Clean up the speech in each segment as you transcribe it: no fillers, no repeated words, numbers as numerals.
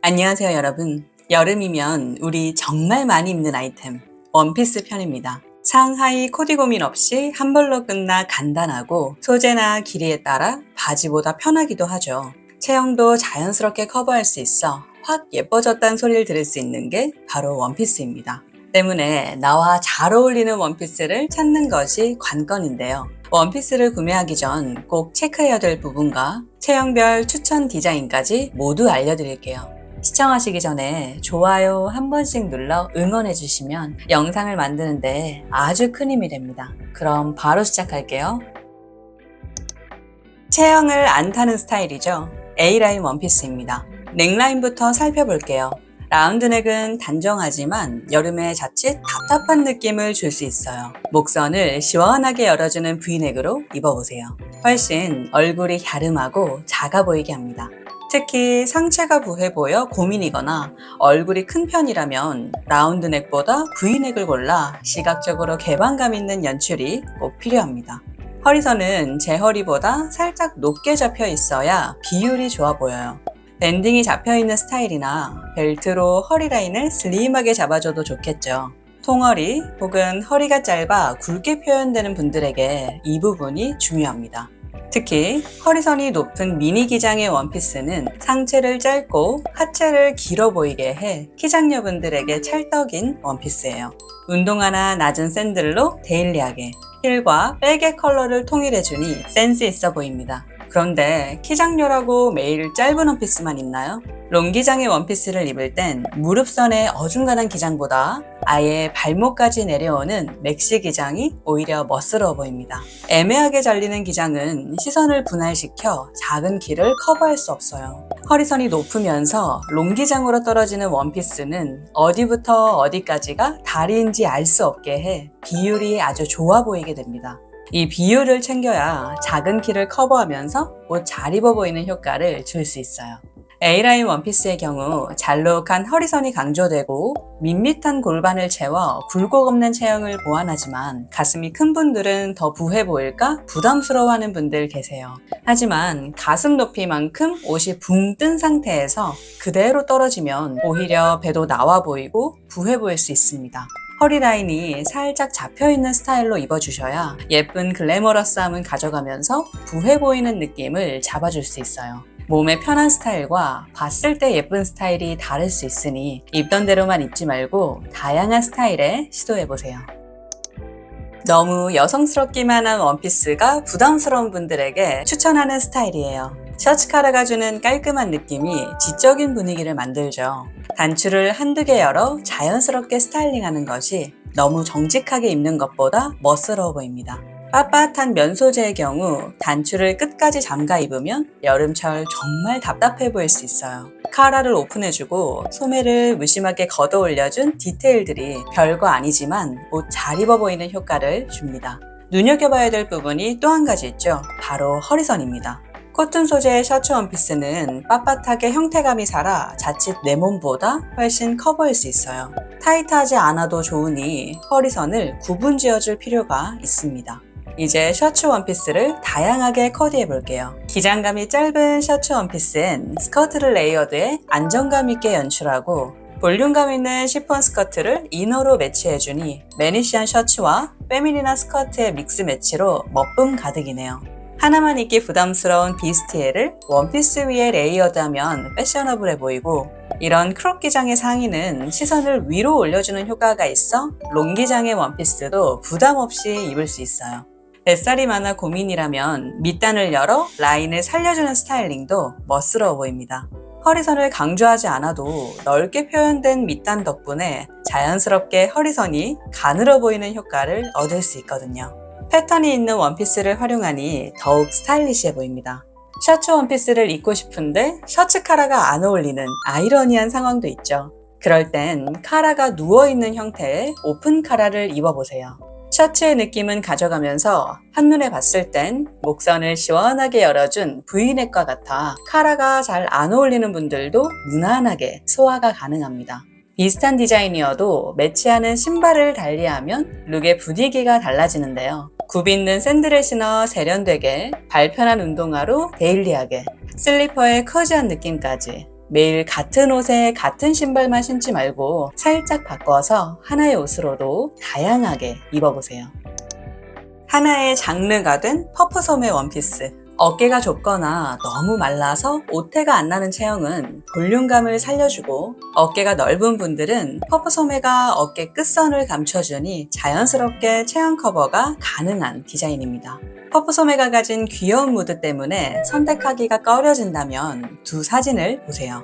안녕하세요, 여러분. 여름이면 우리 정말 많이 입는 아이템, 원피스 편입니다. 상하이 코디 고민 없이 한 벌로 끝나 간단하고 소재나 길이에 따라 바지보다 편하기도 하죠. 체형도 자연스럽게 커버할 수 있어 확 예뻐졌다는 소리를 들을 수 있는 게 바로 원피스입니다. 때문에 나와 잘 어울리는 원피스를 찾는 것이 관건인데요. 원피스를 구매하기 전 꼭 체크해야 될 부분과 체형별 추천 디자인까지 모두 알려드릴게요. 시청하시기 전에 좋아요 한 번씩 눌러 응원해 주시면 영상을 만드는데 아주 큰 힘이 됩니다. 그럼 바로 시작할게요. 체형을 안 타는 스타일이죠. A라인 원피스입니다. 넥라인부터 살펴볼게요. 라운드넥은 단정하지만 여름에 자칫 답답한 느낌을 줄 수 있어요. 목선을 시원하게 열어주는 V넥으로 입어보세요. 훨씬 얼굴이 갸름하고 작아 보이게 합니다. 특히 상체가 부해 보여 고민이거나 얼굴이 큰 편이라면 라운드넥보다 V넥을 골라 시각적으로 개방감 있는 연출이 꼭 필요합니다. 허리선은 제 허리보다 살짝 높게 잡혀 있어야 비율이 좋아 보여요. 밴딩이 잡혀있는 스타일이나 벨트로 허리 라인을 슬림하게 잡아줘도 좋겠죠. 통허리 혹은 허리가 짧아 굵게 표현되는 분들에게 이 부분이 중요합니다. 특히 허리선이 높은 미니 기장의 원피스는 상체를 짧고 하체를 길어 보이게 해 키장녀분들에게 찰떡인 원피스예요. 운동화나 낮은 샌들로 데일리하게 힐과 백의 컬러를 통일해주니 센스 있어 보입니다. 그런데 키장녀라고 매일 짧은 원피스만 입나요? 롱기장의 원피스를 입을 땐 무릎선의 어중간한 기장보다 아예 발목까지 내려오는 맥시 기장이 오히려 멋스러워 보입니다. 애매하게 잘리는 기장은 시선을 분할시켜 작은 키를 커버할 수 없어요. 허리선이 높으면서 롱기장으로 떨어지는 원피스는 어디부터 어디까지가 다리인지 알 수 없게 해 비율이 아주 좋아 보이게 됩니다. 이 비율을 챙겨야 작은 키를 커버하면서 옷 잘 입어 보이는 효과를 줄 수 있어요. A라인 원피스의 경우 잘록한 허리선이 강조되고 밋밋한 골반을 채워 굴곡 없는 체형을 보완하지만 가슴이 큰 분들은 더 부해 보일까 부담스러워하는 분들 계세요. 하지만 가슴 높이만큼 옷이 붕 뜬 상태에서 그대로 떨어지면 오히려 배도 나와 보이고 부해 보일 수 있습니다. 허리 라인이 살짝 잡혀있는 스타일로 입어주셔야 예쁜 글래머러스함은 가져가면서 부해 보이는 느낌을 잡아줄 수 있어요. 몸에 편한 스타일과 봤을 때 예쁜 스타일이 다를 수 있으니 입던 대로만 입지 말고 다양한 스타일에 시도해보세요. 너무 여성스럽기만 한 원피스가 부담스러운 분들에게 추천하는 스타일이에요. 셔츠 카라가 주는 깔끔한 느낌이 지적인 분위기를 만들죠. 단추를 한두 개 열어 자연스럽게 스타일링하는 것이 너무 정직하게 입는 것보다 멋스러워 보입니다. 빳빳한 면 소재의 경우 단추를 끝까지 잠가 입으면 여름철 정말 답답해 보일 수 있어요. 카라를 오픈해주고 소매를 무심하게 걷어 올려준 디테일들이 별거 아니지만 옷 잘 입어 보이는 효과를 줍니다. 눈여겨봐야 될 부분이 또 한 가지 있죠. 바로 허리선입니다. 코튼 소재의 셔츠 원피스는 빳빳하게 형태감이 살아 자칫 내 몸보다 훨씬 커 보일 수 있어요. 타이트하지 않아도 좋으니 허리선을 구분 지어줄 필요가 있습니다. 이제 셔츠 원피스를 다양하게 코디해 볼게요. 기장감이 짧은 셔츠 원피스엔 스커트를 레이어드해 안정감 있게 연출하고 볼륨감 있는 시폰 스커트를 이너로 매치해주니 매니시한 셔츠와 페미니나 스커트의 믹스 매치로 멋쁨 가득이네요. 하나만 입기 부담스러운 비스티에를 원피스 위에 레이어드하면 패셔너블해 보이고 이런 크롭 기장의 상의는 시선을 위로 올려주는 효과가 있어 롱 기장의 원피스도 부담 없이 입을 수 있어요. 뱃살이 많아 고민이라면 밑단을 열어 라인을 살려주는 스타일링도 멋스러워 보입니다. 허리선을 강조하지 않아도 넓게 표현된 밑단 덕분에 자연스럽게 허리선이 가늘어 보이는 효과를 얻을 수 있거든요. 패턴이 있는 원피스를 활용하니 더욱 스타일리시해 보입니다. 셔츠 원피스를 입고 싶은데 셔츠 카라가 안 어울리는 아이러니한 상황도 있죠. 그럴 땐 카라가 누워있는 형태의 오픈 카라를 입어보세요. 셔츠의 느낌은 가져가면서 한눈에 봤을 땐 목선을 시원하게 열어준 V넥과 같아 카라가 잘 안 어울리는 분들도 무난하게 소화가 가능합니다. 비슷한 디자인이어도 매치하는 신발을 달리하면 룩의 분위기가 달라지는데요. 굽있는 샌들을 신어 세련되게 발편한 운동화로 데일리하게 슬리퍼의 커지한 느낌까지 매일 같은 옷에 같은 신발만 신지 말고 살짝 바꿔서 하나의 옷으로도 다양하게 입어보세요. 하나의 장르가 된 퍼프 소매 원피스. 어깨가 좁거나 너무 말라서 옷태가 안 나는 체형은 볼륨감을 살려주고, 어깨가 넓은 분들은 퍼프 소매가 어깨 끝선을 감춰주니 자연스럽게 체형 커버가 가능한 디자인입니다. 퍼프 소매가 가진 귀여운 무드 때문에 선택하기가 꺼려진다면 두 사진을 보세요.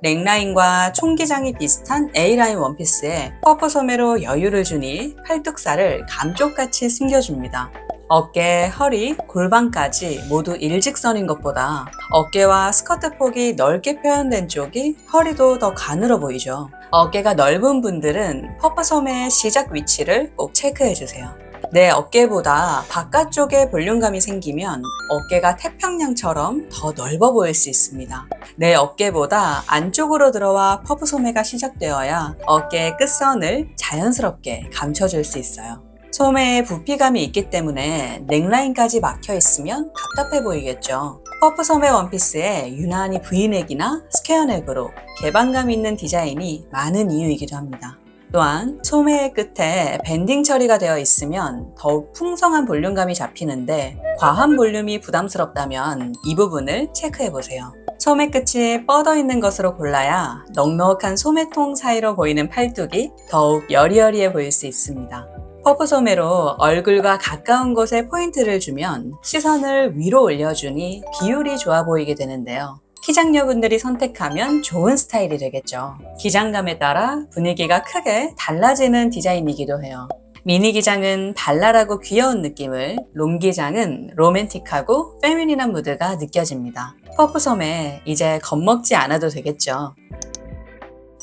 넥라인과 총기장이 비슷한 A라인 원피스에 퍼프 소매로 여유를 주니 팔뚝살을 감쪽같이 숨겨줍니다. 어깨, 허리, 골반까지 모두 일직선인 것보다 어깨와 스커트 폭이 넓게 표현된 쪽이 허리도 더 가늘어 보이죠. 어깨가 넓은 분들은 퍼프 소매의 시작 위치를 꼭 체크해주세요. 내 어깨보다 바깥쪽에 볼륨감이 생기면 어깨가 태평양처럼 더 넓어 보일 수 있습니다. 내 어깨보다 안쪽으로 들어와 퍼프 소매가 시작되어야 어깨의 끝선을 자연스럽게 감춰줄 수 있어요. 소매에 부피감이 있기 때문에 넥라인까지 막혀 있으면 답답해 보이겠죠. 퍼프 소매 원피스에 유난히 V넥이나 스퀘어넥으로 개방감 있는 디자인이 많은 이유이기도 합니다. 또한 소매의 끝에 밴딩 처리가 되어 있으면 더욱 풍성한 볼륨감이 잡히는데, 과한 볼륨이 부담스럽다면 이 부분을 체크해 보세요. 소매 끝이 뻗어 있는 것으로 골라야 넉넉한 소매통 사이로 보이는 팔뚝이 더욱 여리여리해 보일 수 있습니다. 퍼프 소매로 얼굴과 가까운 곳에 포인트를 주면 시선을 위로 올려주니 비율이 좋아 보이게 되는데요. 키장녀분들이 선택하면 좋은 스타일이 되겠죠. 기장감에 따라 분위기가 크게 달라지는 디자인이기도 해요. 미니 기장은 발랄하고 귀여운 느낌을, 롱 기장은 로맨틱하고 페미닌한 무드가 느껴집니다. 퍼프 소매 이제 겁먹지 않아도 되겠죠.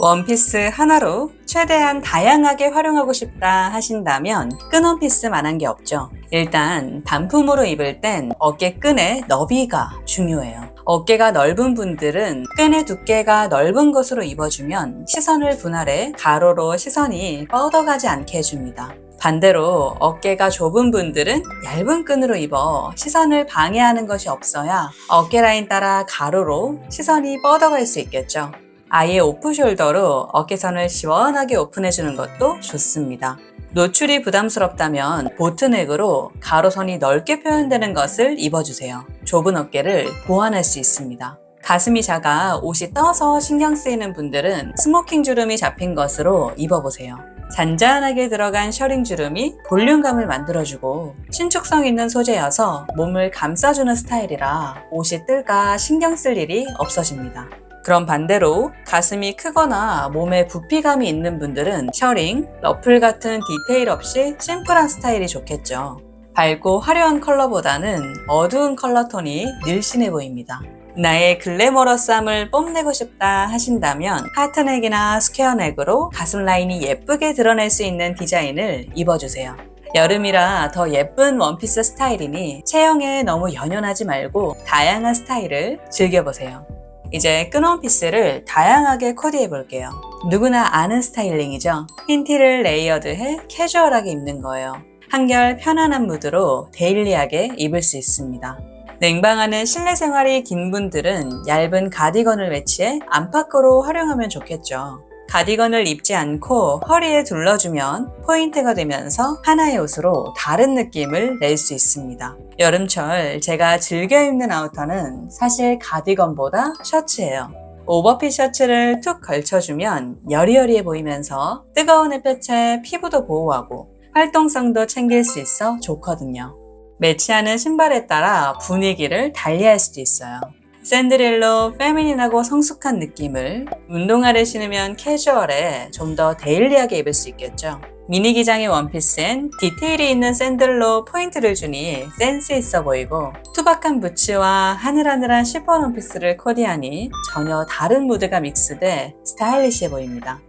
원피스 하나로 최대한 다양하게 활용하고 싶다 하신다면 끈 원피스만한 게 없죠. 일단 단품으로 입을 땐 어깨끈의 너비가 중요해요. 어깨가 넓은 분들은 끈의 두께가 넓은 것으로 입어주면 시선을 분할해 가로로 시선이 뻗어가지 않게 해줍니다. 반대로 어깨가 좁은 분들은 얇은 끈으로 입어 시선을 방해하는 것이 없어야 어깨 라인 따라 가로로 시선이 뻗어갈 수 있겠죠. 아예 오프숄더로 어깨선을 시원하게 오픈해주는 것도 좋습니다. 노출이 부담스럽다면 보트넥으로 가로선이 넓게 표현되는 것을 입어주세요. 좁은 어깨를 보완할 수 있습니다. 가슴이 작아 옷이 떠서 신경 쓰이는 분들은 스모킹 주름이 잡힌 것으로 입어보세요. 잔잔하게 들어간 셔링 주름이 볼륨감을 만들어주고 신축성 있는 소재여서 몸을 감싸주는 스타일이라 옷이 뜰까 신경 쓸 일이 없어집니다. 그럼 반대로 가슴이 크거나 몸에 부피감이 있는 분들은 셔링, 러플 같은 디테일 없이 심플한 스타일이 좋겠죠. 밝고 화려한 컬러보다는 어두운 컬러톤이 늘씬해 보입니다. 나의 글래머러스함을 뽐내고 싶다 하신다면 하트넥이나 스퀘어넥으로 가슴 라인이 예쁘게 드러낼 수 있는 디자인을 입어주세요. 여름이라 더 예쁜 원피스 스타일이니 체형에 너무 연연하지 말고 다양한 스타일을 즐겨보세요. 이제 끈 원피스를 다양하게 코디해 볼게요. 누구나 아는 스타일링이죠. 흰 티를 레이어드해 캐주얼하게 입는 거예요. 한결 편안한 무드로 데일리하게 입을 수 있습니다. 냉방하는 실내 생활이 긴 분들은 얇은 가디건을 매치해 안팎으로 활용하면 좋겠죠. 가디건을 입지 않고 허리에 둘러주면 포인트가 되면서 하나의 옷으로 다른 느낌을 낼 수 있습니다. 여름철 제가 즐겨 입는 아우터는 사실 가디건보다 셔츠예요. 오버핏 셔츠를 툭 걸쳐주면 여리여리해 보이면서 뜨거운 햇볕에 피부도 보호하고 활동성도 챙길 수 있어 좋거든요. 매치하는 신발에 따라 분위기를 달리할 수도 있어요. 샌들일로 페미닌하고 성숙한 느낌을, 운동화를 신으면 캐주얼에 좀 더 데일리하게 입을 수 있겠죠. 미니 기장의 원피스엔 디테일이 있는 샌들로 포인트를 주니 센스 있어 보이고, 투박한 부츠와 하늘하늘한 시폰 원피스를 코디하니 전혀 다른 무드가 믹스돼 스타일리시해 보입니다.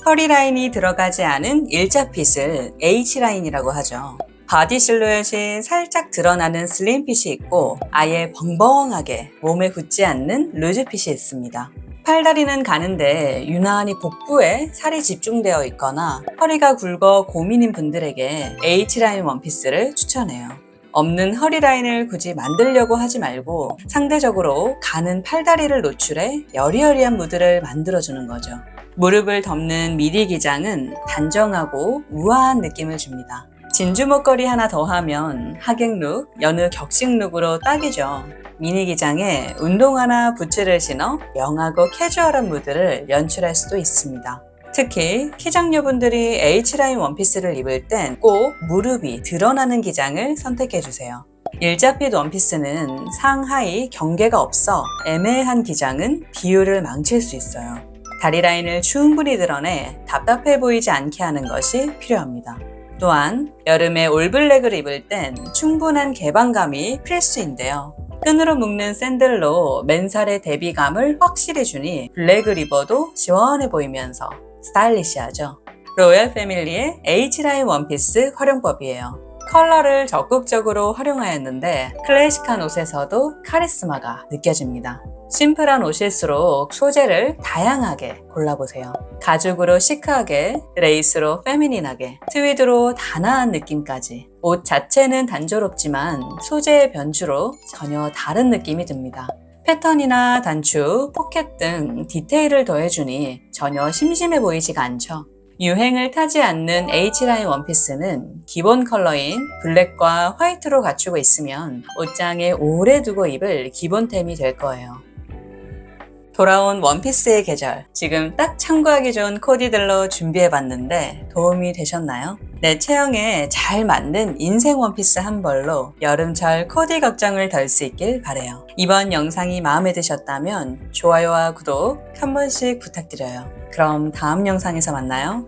허리 라인이 들어가지 않은 일자핏을 H라인이라고 하죠. 바디 실루엣이 살짝 드러나는 슬림핏이 있고 아예 벙벙하게 몸에 붙지 않는 루즈핏이 있습니다. 팔다리는 가는데 유난히 복부에 살이 집중되어 있거나 허리가 굵어 고민인 분들에게 H라인 원피스를 추천해요. 없는 허리 라인을 굳이 만들려고 하지 말고 상대적으로 가는 팔다리를 노출해 여리여리한 무드를 만들어주는 거죠. 무릎을 덮는 미디 기장은 단정하고 우아한 느낌을 줍니다. 진주 목걸이 하나 더하면 하객 룩, 여느 격식 룩으로 딱이죠. 미니 기장에 운동화나 부츠를 신어 영하고 캐주얼한 무드를 연출할 수도 있습니다. 특히 키장녀분들이 H라인 원피스를 입을 땐 꼭 무릎이 드러나는 기장을 선택해주세요. 일자핏 원피스는 상하이 경계가 없어 애매한 기장은 비율을 망칠 수 있어요. 다리 라인을 충분히 드러내 답답해 보이지 않게 하는 것이 필요합니다. 또한 여름에 올블랙을 입을 땐 충분한 개방감이 필수인데요. 끈으로 묶는 샌들로 맨살의 대비감을 확실히 주니 블랙을 입어도 시원해 보이면서 스타일리시하죠. 로얄 패밀리의 H라인 원피스 활용법이에요. 컬러를 적극적으로 활용하였는데 클래식한 옷에서도 카리스마가 느껴집니다. 심플한 옷일수록 소재를 다양하게 골라보세요. 가죽으로 시크하게, 레이스로 페미닌하게, 트위드로 단아한 느낌까지. 옷 자체는 단조롭지만 소재의 변주로 전혀 다른 느낌이 듭니다. 패턴이나 단추, 포켓 등 디테일을 더해주니 전혀 심심해 보이지가 않죠. 유행을 타지 않는 H라인 원피스는 기본 컬러인 블랙과 화이트로 갖추고 있으면 옷장에 오래 두고 입을 기본템이 될 거예요. 돌아온 원피스의 계절, 지금 딱 참고하기 좋은 코디들로 준비해봤는데 도움이 되셨나요? 내 체형에 잘 맞는 인생 원피스 한 벌로 여름철 코디 걱정을 덜 수 있길 바래요. 이번 영상이 마음에 드셨다면 좋아요와 구독 한 번씩 부탁드려요. 그럼 다음 영상에서 만나요.